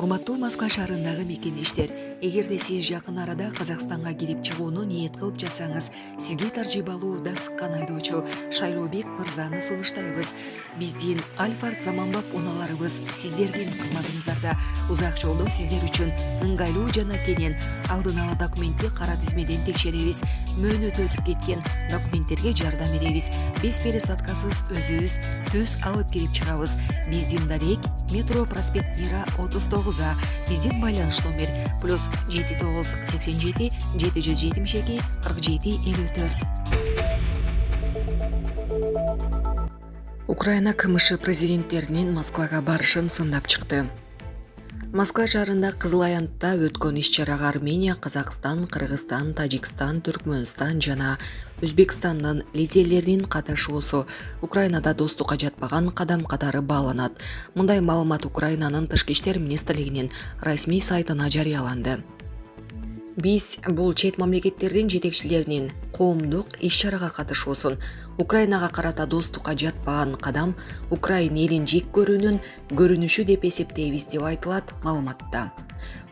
Урматтуу Москва шаарындагы мекемештер, эгерде сиз жакын арада Казакстанга кирип чыгууну ниет кылып жатсаңыз, сизге таржибалуу да сыккан айдоочу Шайлообек мырзаны сунуштайбыз. Биздин Альфард заманбап унааларыбыз сиздердин кызматыңыздарда. Узак жолдо сиздер үчүн ыңгайлуу жана кенен алдын ала документти кара тизмеден текшеребиз. Мөөнөтү өтүп кеткен документтерге жардам беребиз. Без пересадкасыз өзүбүз түз алып кирип чыгабыз. Биздин дарек метро проспект Мира 39А. Биздин байланыш номер +79 87 772 47 54. Украина КМШ президенттеринин Москвага барышын сындап чыкты. Москва шаарында Кызыл Аянтта өткөн иш-чарага Армения, Казакстан, Кыргызстан, Тажикстан, Түркмөнстан жана Өзбекстандын лидерлеринин катышуусу Украинада достукка жатпаган кадам катары бааланат. Мындай маалымат Украинанын Тышкы иштер министрлигинин расмий сайтына жарыяланды. Биз бул чет мамлекеттердин жетекчилеринин коомдук иш-чарага катышуусун Украинага карата достукка жатпаган кадам Украина элин жек көрүүнүн көрүнүшү деп эсептейбиз деп айтылат маалыматта.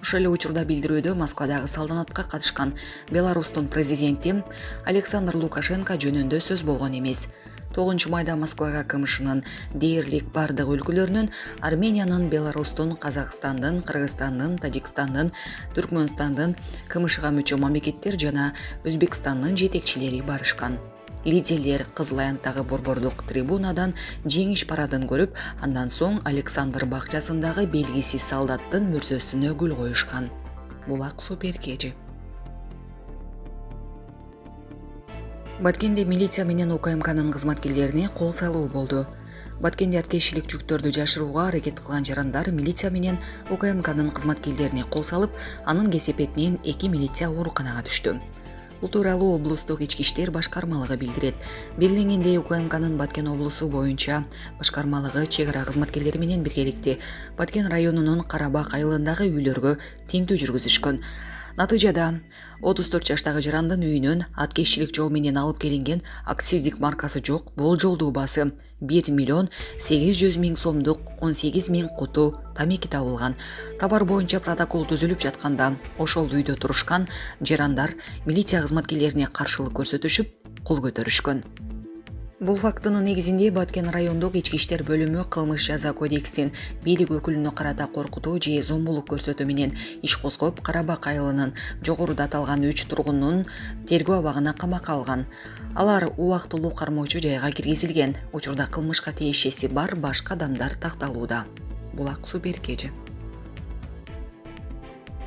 Ошол эле учурда билдирүүдө Москвадагы салтанатка катышкан Беларустун президенти Александр Лукашенко жөнүндө сөз болгон эмес. 9-майда Москвага КМШнын дээрлик бардык өлкөлөрүнүн Армениянын, Беларустун, Казакстандын, Кыргызстандын, Тажикстандын, Түркмөнстандын КМШга мүчө мамлекеттер жана Өзбекстандын жетекчилери барышкан. Лидерлер Кызыл Аянттагы борбордук трибунадан жеңиш парадын көрүп, андан соң Александр бакчасындагы белгисиз солдаттын мүрзөсүнө гүл коюшкан. Булак суперкежи. Баткенде милиция менен УКМКнын кызматкерлерине кол салуу болду. Баткенде аткезчилик жүктөрдү жашырууга аракет кылган жарандар милиция менен УКМКнын кызматкерлерине кол салып, анын кесепетинен 2 милиция ооруканага түштү. Бул тууралуу облустук ички иштер башкармалыгы билдирет. Белгиленгендей, УКМКнын Баткен облусу боюнча башкармалыгы чек ара кызматкерлери менен биргеликте Баткен районунун Карабак айылындагы үйлөргө тинтүү жүргүзүшкөн. Натыйжада 34 жаштагы жарандын үйүнөн аткезчилик жол менен алып келинген акциздик маркасы жок болжол дуубасы 1 миллион 800 миң сомдук 18 миң куту тамеки табылган. Товар боюнча протокол түзүлүп жатканда ошол үйдө турушкан жарандар милиция кызматкерлерине каршылык көрсөтүшүп, кол көтөрүшкөн. Бул фактынын негизинде Баткен райондук ички иштер бөлүмү кылмыш жаза кодексинин бийлик өкүлүнө карата коркутуу же зомбулук көрсөтүү менен иш козгоп, Карабак айылынын жогоруда аталган 3 тургунун тергөө абагына камакка алган. Алар убактылуу кармоочу жайга киргизилген. Учурда кылмышка тиешеси бар башка адамдар такталууда. Булак суперкежи.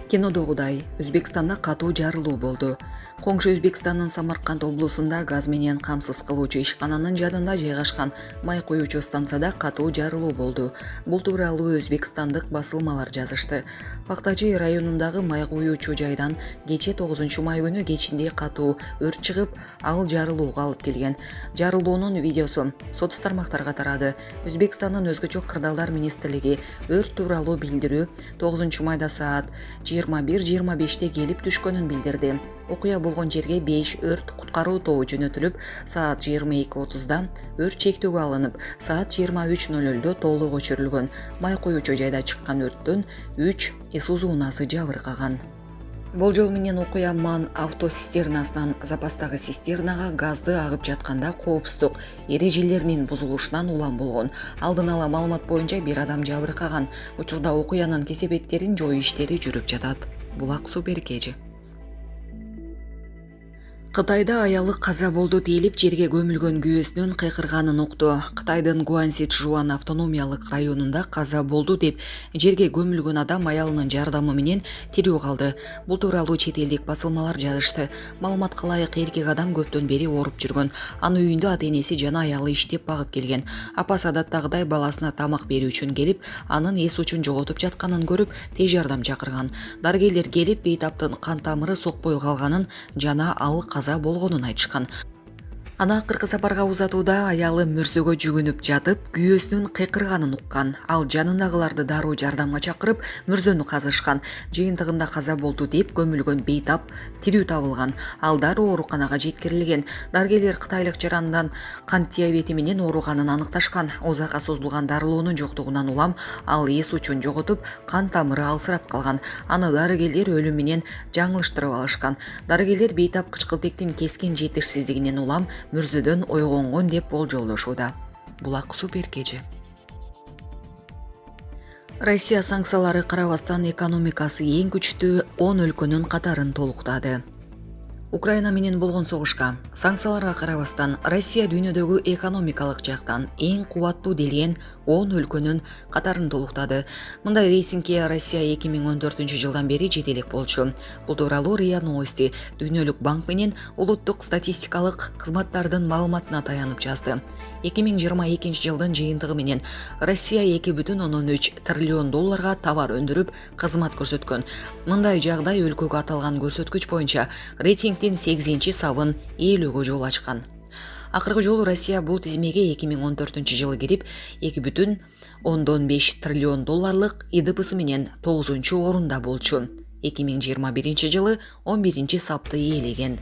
Кинодогудай, Өзбекстанда катуу жарылуу болду. Коңшу Өзбекстандын Самарканд облусунда газ менен камсыз кылуучу ишкананын жанында жайгашкан май куюучу станцияда катуу жарылуу болду. Бул тууралуу өзбекстандык басылмалар жазышты. Пактачы районундагы май куюучу жайдан кече 9 май күнү кечинде катуу өрт чыгып, ал жарылууга алып келген. Жарылуунун видеосу соц тармактарга тарады. Өзбекстандын өзгөчө кырдаалдар министрлиги өрт тууралуу билдирүү 9-майда саат 21:25 келип түшкөнүн билдирди. Окуя болгон жерге 5 өрт куткаруу тобу жөнөтүлүп, саат 22:30да өрт чектөөгө алынып, саат 23:00 толук өчүрүлгөн. Май куюучу жайда чыккан өрттөн 3 Isuzu унаасы жабыркаган. Болжол менен окуя Ман автоцистернасынан запастагы цистернага газды агып жатканда коопсуздук эрежелеринин бузулушунан улам болгон. Алдын ала маалымат боюнча бир адам жабыркаган. Учурда окуянын кесепеттерин жоюу иштери жүрүп жатат. Булак суперкежи. Кытайда аялы каза болду дейилип жерге көмүлгөн күйөөсүнөн кыйкырганын укту. Кытайдын Гуанси-Чжуан автономиялык районунда каза болду деп жерге көмүлгөн адам аялынын жардамы менен тирүү калды. Бул тууралуу чет элдик басылмалар жазышты. Маалыматка ылайык, эркек адам көптөн бери ооруп жүргөн. Анын үйүндө ата-энеси жана аялы иштеп багып келген. Апасы адаттагыдай баласына тамак берүү үчүн келип, анын эс учун жоготуп жатканын көрүп, тез жардам чакырган. Дарыгерлер келип, бейтаптын кан тамыры сокпой калганын жана ал каза болгонун айтышкан. Ана акыркы сапарга узатууда аялы мөрсөгө жүгүнүп жатып, күйөөсүнүн кыйкырганын уккан. Ал жанындагыларды дароо жардамга чакырып, мөрзөнү казышкан. Жыйынтыгында каза болду деп көмүлгөн бейтап тирүү табылган. Ал дароо ооруканага жеткирилген. Дарыгерлер кытайлык жарандан кант диабети менен ооруганын аныкташкан. Узакка созулган дарылоонун жоктугунан улам ал эс учун жоготуп, кан тамыры алсырап калган. Аны дарыгерлер өлүм менен жаңылыштырып алышкан. Дарыгерлер бейтап кычкылтектин кескен жетишсиздигинен улам мөрзөдөн ойгонгон деп болжолдошууда. Булак супер кежи. Россия санкциялары карабастан экономикасы эң күчтүү 10 өлкөнүн катарын толуктады. Украина менен болгон согушка санкцияларга карабастан Россия дүйнөдөгү экономикалык жактан эң кубаттуу делген 10 өлкөнүн катарын толуктады. Мындай рейтингке Россия 2014 жылдан бери жетелек болчу. Бул тууралуу РИА Новости Дүйнөлүк банк менен улуттук статистикалык кызматтардын маалыматына таянып жазды. 2022 жылдын жыйынтыгы менен Россия 2,3 триллион долларга товар өндүрүп, кызмат көрсөткөн. Мындай жагдай өлкөгө аталган көрсөткүч боюнча рейтингдин 8-сабын ээлөөгө жол ачкан. Акыркы жолу Россия бул тизмеге 2014 жылы кирип, 2,5 триллион долларлык ИДПсы менен 9-орунда болчу. 2021 жылы 11-сапты ээлеген.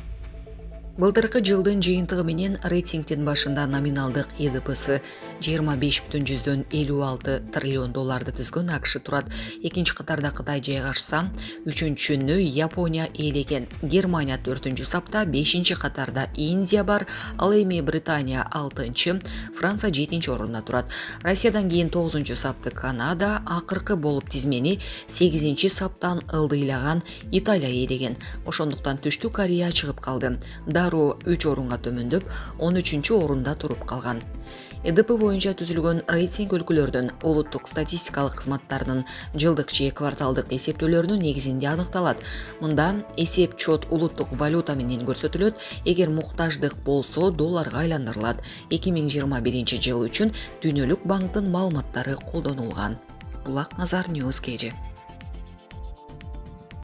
Былтыркы жылдын жыйынтыгы менен рейтингдин башында номиналдык ИДПсы 25,56 триллион долларды түзгөн АКШ турат. Экинчи катарда Кытай жайгашса, үчүнчүнү Япония ээлеген. Германия 4-сапта, 5-катарда Индия бар, ал эми Британия 6-чы, Франция 7-орунда турат. Россиядан кийин 9-сапты Канада, акыркы болуп тизмени 8-саптан ылдыйлаган Италия ээлеген. Ошондуктан Түштүк Корея чыгып калды. Дароо 3 орунга төмөндөп, 13-орунда туруп калган. ИДП боюнча түзүлгөн рейтинг өлкөлөрдүн улуттук статистикалык кызматтарынын жылдык же кварталдык эсептөөлөрүнүн негизинде аныкталат. Мында эсеп чот улуттук валюта менен көрсөтүлөт, эгер муктаждык болсо долларга айландырылат. 2021 жыл үчүн Дүйнөлүк банктын маалыматтары колдонулган. Булак Назар Ньюс кежи.